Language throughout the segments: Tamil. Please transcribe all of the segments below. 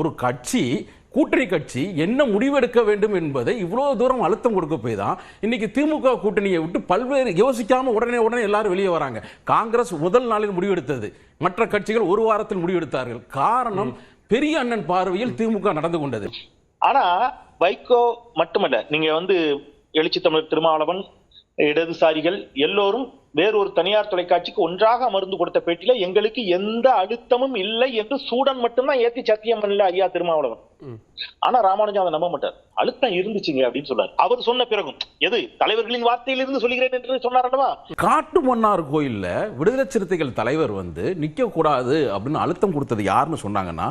ஒரு கட்சி கூட்டணி கட்சி என்ன முடிவெடுக்க வேண்டும் என்பதை இவ்வளவு தூரம் அழுத்தம் கொடுக்க போய் தான் இன்னைக்கு திமுக கூட்டணியை விட்டு பல்வேறு யோசிக்காம உடனே எல்லாரும் வெளியே வராங்க. காங்கிரஸ் முதல் நாளில் முடிவெடுத்தது, மற்ற கட்சிகள் ஒரு வாரத்தில் முடிவெடுத்தார்கள். காரணம் பெரிய அண்ணன் பார்வையில் திமுக நடந்து கொண்டது. ஆனா வைகோ மட்டுமல்ல, நீங்க எழுச்சி தமிழர் திருமாவளவன், இடதுசாரிகள் எல்லோரும் வேறொரு தனியார் தொலைக்காட்சிக்கு ஒன்றாக அமர்ந்து கொடுத்த பேட்டியில எங்களுக்கு எந்த அழுத்தமும் இல்லை என்று சூடன் மட்டும்தான் ஏத்தி சத்தியம் பண்ணல ஐயா திருமாவளவன். ஆனா ராமானுஜம் அதை நம்ப மாட்டார். அழுத்தம் இருந்துச்சுங்க அப்படின்னு சொன்னார். அவர் சொன்ன பிறகும் எது தலைவர்களின் வார்த்தையிலிருந்து சொல்கிறேன் என்று சொன்னார் அல்லவா. காட்டு மன்னார் கோயில்ல விடுதலை சிறுத்தைகள் தலைவர் நிக்க கூடாது அப்படின்னு அழுத்தம் கொடுத்தது யாருன்னு சொன்னாங்கன்னா,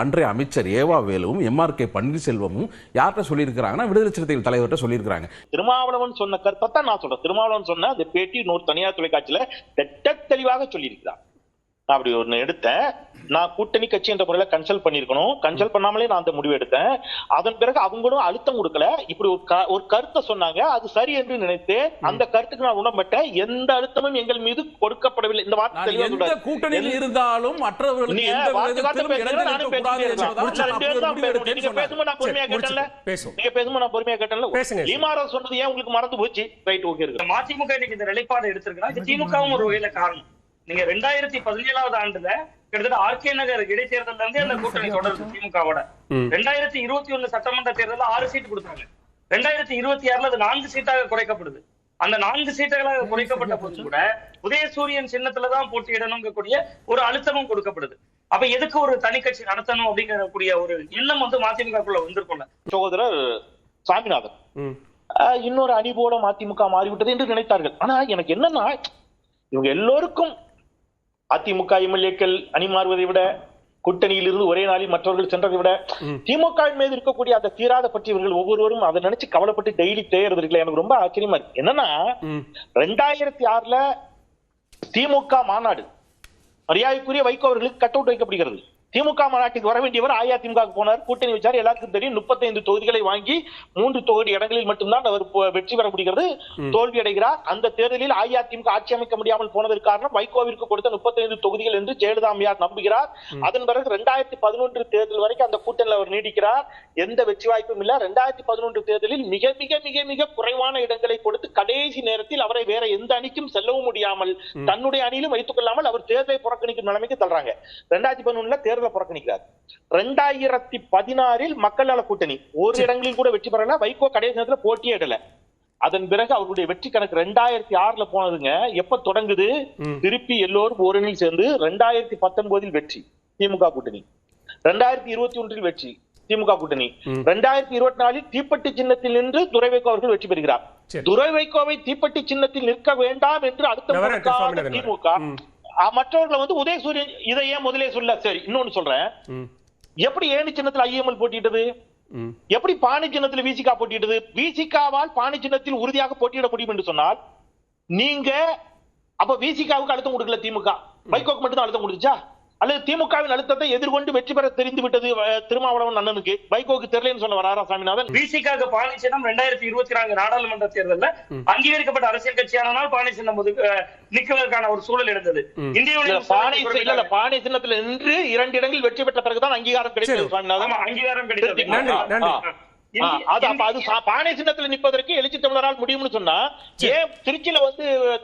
அன்றைய அமைச்சர் ஏவா வேலுவும் MRK பன்னீர்செல்வமும் யார்கிட்ட சொல்லியிருக்கிறாங்கன்னா விடுதலை சிறுத்தைகள் தலைவர்கிட்ட சொல்லியிருக்கிறாங்க. திருமாவளவன் சொன்ன கருத்தை நான் சொல்றேன். திருமாவளவன் சொன்ன அந்த பேட்டி தனியார் தொலைக்காட்சியில தெளிவாக சொல்லியிருக்கிறார். நான் அப்படி ஒண்ணு எடுத்தேன். நான் கூட்டணி கட்சி என்ற முறையில கன்சல்ட் பண்ணிருக்கணும். கன்சல்ட் பண்ணாமலே நான் அந்த முடிவு எடுத்தேன். அதன் பிறகு அவங்களும் அழுத்தம் கொடுக்கல. இப்படி ஒரு கருத்தை சொன்னாங்க, அது சரி என்று நினைத்து அந்த கருத்துக்கு நான் உடன்பட்ட. எந்த அழுத்தமும் எங்கள் மீது கொடுக்கப்படவில்லை. இந்த வார்த்தை கூட்டணியில் இருந்தாலும் மற்றவர்களுக்கு சொன்னது ஏன் உங்களுக்கு மறந்து போச்சு? Right, okay. மதிமுக இன்னைக்கு இந்த நிலைப்பாடு எடுத்திருக்கிறாங்க. திமுகவும் ஒரு வகையில காரணம். நீங்க 2017ஆவது ஆண்டுல கிட்டத்தட்ட RK நகர் இடைத்தேர்தல் இருந்தே அந்த கூட்டணி தொடருது திமுகவோட. 2021 சட்டமன்ற தேர்தலில் 6 சீட் கொடுத்தாங்க. 2026 அது 4 சீட்டாக குறைக்கப்படுது. அந்த 4 சீட்டுகளாக குறைக்கப்பட்ட போது கூட உதயசூரியன் சின்னத்துலதான் போட்டியிடணும் கூடிய ஒரு அழுத்தமும் கொடுக்கப்படுது. அப்ப எதுக்கு ஒரு தனி கட்சி நடத்தணும் அப்படிங்கக்கூடிய ஒரு எண்ணம் மதிமுகக்குள்ள வந்திருக்கும்ல. சகோதரர் சாமிநாதன் இன்னொரு அணி போல மதிமுக மாறிவிட்டது என்று நினைத்தார்கள். ஆனா எனக்கு என்னன்னா, இவங்க எல்லோருக்கும் அதிமுக எம்எல்ஏக்கள் அணி மாறுவதை விட, கூட்டணியில் இருந்து ஒரே நாளில் மற்றவர்கள் சென்றதை விட, திமுக மீது இருக்கக்கூடிய அந்த தீராத பற்றி இவர்கள் ஒவ்வொருவரும் அதை நினைச்சு கவலைப்பட்டு டெய்லி தேயறது இருக்குல்ல. எனக்கு ரொம்ப ஆச்சரியமா இருக்கு. என்னன்னா 2006 திமுக மாநாடு மரியாதைக்குரிய வைகோ அவர்களுக்கு கட் அவுட் வைக்கப்படுகிறது. திமுக மாநாட்டுக்கு வர வேண்டியவர் அஇஅதிமுக போனார். கூட்டணி வச்சார். எல்லாருக்கும் தெரியும் 35 தொகுதிகளை வாங்கி 3 தொகுதி இடங்களில் மட்டும்தான் அவர் வெற்றி பெற முடிகிறது. தோல்வி அடைகிறார். அந்த தேர்தலில் அஇஅதிமுக ஆட்சி அமைக்க முடியாமல் போனதற்கு காரணம் வைகோவிற்கு கொடுத்த 35 தொகுதிகள் என்று ஜெயலலிதா அம்மையார் நம்புகிறார். அதன் பிறகு 2011 தேர்தல் வரைக்கும் அந்த கூட்டணியில் அவர் நீடிக்கிறார். எந்த வெற்றி வாய்ப்பும் இல்ல. 2011 தேர்தலில் மிக மிக மிக மிக குறைவான இடங்களை கொடுத்து கடைசி நேரத்தில் அவரை வேற எந்த அணிக்கும் செல்லவும் முடியாமல் தன்னுடைய அணியிலும் வைத்துக் கொள்ளாமல் அவர் தேர்தலை புறக்கணிக்கும் நிலைமைக்கு தள்ளுறாங்க. 2011 புறக்கணிக்கிறார். 2016 மக்கள் நல கூட்டணி ஒரு இடங்களில் கூட வெற்றி பெறல. வைகோ கடைசி நேரத்தில் போட்டியிடல. அதன் பிறகு அவருடைய வெற்றி கணக்கு 2006 போனதுங்க. எப்ப தொடங்குது? திருப்பி எல்லோரும் ஓரணியில் சேர்ந்து 2019 வெற்றி திமுக கூட்டணி, 2021 வெற்றி திமுக கூட்டணி, 2024 தீப்பெட்டி சின்னத்தில் நின்று துரை வைகோ அவர்கள் வெற்றி பெறுகிறார். துரை வைகோவை தீப்பெட்டி சின்னத்தில் நிற்க வேண்டாம் என்று அடுத்த திமுக மற்றவர்கள் உதயசூரியன் இதை ஏன் முதலே சொல்ல. சரி, இன்னொன்னு சொல்றேன். எப்படி ஏணி சின்னத்தில் ஐஎம்எல் போட்டியிட்டது? எப்படி பாணி சின்னத்தில் விசிகா போட்டியிட்டது? விசிகாவால் பாணி சின்னத்தில் உறுதியாக போட்டியிட முடியும் என்று சொன்னால், நீங்க அப்ப விசிகாவுக்கு அழுத்தம் கொடுக்கல, திமுக வைகோக்கு மட்டும் தான் அழுத்தம் கொடுத்துச்சா? அல்லது திமுகவின் அழுத்தத்தை எதிர்கொண்டு வெற்றி பெற தெரிந்து விட்டது திருமாவளவன் அண்ணனுக்கு, வைகோக்கு தெரியலன்னு சொல்ல வராரா சாமிநாதன்? விசிகாவுக்கு பாணி சின்னம் 2024 நாடாளுமன்ற தேர்தலில் அங்கீகரிக்கப்பட்ட அரசியல் கட்சியானால் பாணி சின்னம் நிற்குவதற்கான ஒரு சூழல் இருந்தது. பாணி சின்னத்தில் நின்று 2 இடங்களில் வெற்றி பெற்ற பிறகுதான் அங்கீகாரம் கிடைத்தது சாமிநாதன். அங்கீகாரம் கிடைத்தது. பானை சின்னத்தில் நிற்பதற்கு எழுச்சி தமிழரால் முடியும்னு சொன்னா, ஏன் திருச்சியில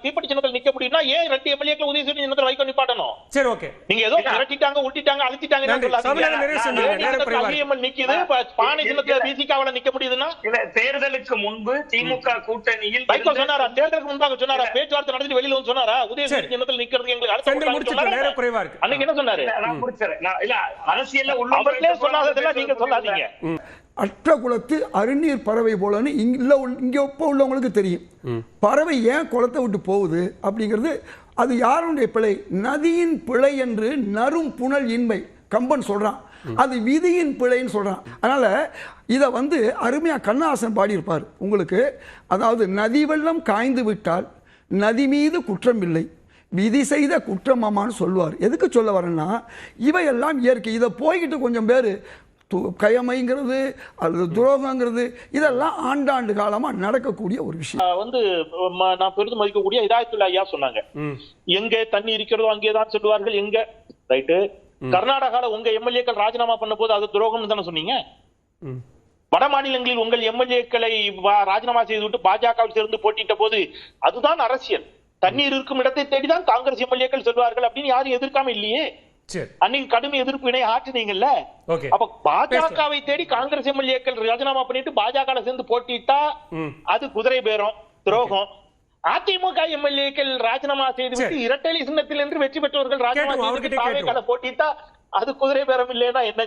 தீப்பெட்டி சின்னத்தில் நிக்க முடியும்னா ஏன் 2 எம்எல்ஏக்கள் உதயசூரியன் சின்னத்தில் வைகோ நிப்பாட்டணும்? சரி, ஓகே. நீங்க ஏதோ மிரட்டிட்டாங்க, உள்ட்டிட்டாங்க, அழுத்திட்டாங்க நிக்குது. பானை சின்னத்துல விசிகாவால நிக்க முடியுதுன்னா தேர்தலுக்கு முன்பு திமுக கூட்டணியில் வைகோ சொன்னாரா? தேர்தலுக்கு முன்பாக சொன்னாரா? பேச்சுவார்த்தை நடத்தி வெளியில வந்து சொன்னாரா உதயசூரியன் சின்னத்தில் நிக்கிறதுக்கு எங்களுக்கு அன்னைக்கு என்ன சொன்னாரு? அரசியல் அவர்களே சொல்லாததெல்லாம் நீங்க சொல்லாதீங்க. அற்ற குளத்து அருநீர் பறவை போலன்னு இங்கே இப்போ உள்ளவங்களுக்கு தெரியும். பறவை ஏன் குளத்தை விட்டு போகுது அப்படிங்கிறது அது யாருடைய பிழை? நதியின் பிழை என்று நரும் புனல் இன்மை கம்பன் சொல்றான். அது விதியின் பிழைன்னு சொல்றான். அதனால இதை அருமையாக கண்ணதாசன் பாடியிருப்பார் உங்களுக்கு. அதாவது நதி வெள்ளம் காய்ந்து விட்டால் நதி மீது குற்றம் இல்லை, விதி செய்த குற்றமாமான்னு சொல்லுவார். எதுக்கு சொல்ல வரேன்னா, இவையெல்லாம் இயற்கை. இதை போய்கிட்டு கொஞ்சம் பேர் கயமைங்கிறது அல்லது துரோகங்கிறது இதெல்லாம் ஆண்டாண்டு காலமா நடக்கக்கூடிய ஒரு விஷயம். நான் பெரிதும் மதிக்கக்கூடிய ஹிதாயத்துல்லா ஐயா சொன்னாங்க, எங்க தண்ணி இருக்கிறதோ அங்கேதான் சொல்லுவார்கள். எங்க ரைட்டு கர்நாடகால உங்க எம்எல்ஏக்கள் ராஜினாமா பண்ண போது அது துரோகம்னு தானே சொன்னீங்க. வட மாநிலங்களில் உங்கள் எம்எல்ஏக்களை ராஜினாமா செய்து விட்டு பாஜகவில் சேர்ந்து போட்டிட்ட போது அதுதான் அரசியல். தண்ணீர் இருக்கும் இடத்தை தேடிதான் காங்கிரஸ் எம்எல்ஏக்கள் சொல்வார்கள் அப்படின்னு யாரும் எதிர்க்காம இல்லையே. அன்னைக்கு கடுமை எதிர்ப்பினை ஆற்றினீங்கல்ல. அப்ப பாஜகவை தேடி காங்கிரஸ் எம்எல்ஏக்கள் ராஜினாமா பண்ணிட்டு பாஜக சேர்ந்து போட்டிட்டா அது குதிரை பேரம், துரோகம். அதிமுக எம்எல்ஏக்கள் ராஜினாமா செய்துவிட்டு இரட்டை சின்னத்தில் என்று வெற்றி பெற்றவர்கள் ராஜினாமா செய்து போட்டிட்டா அது குதிரை பேரம் இல்லைன்னா என்ன?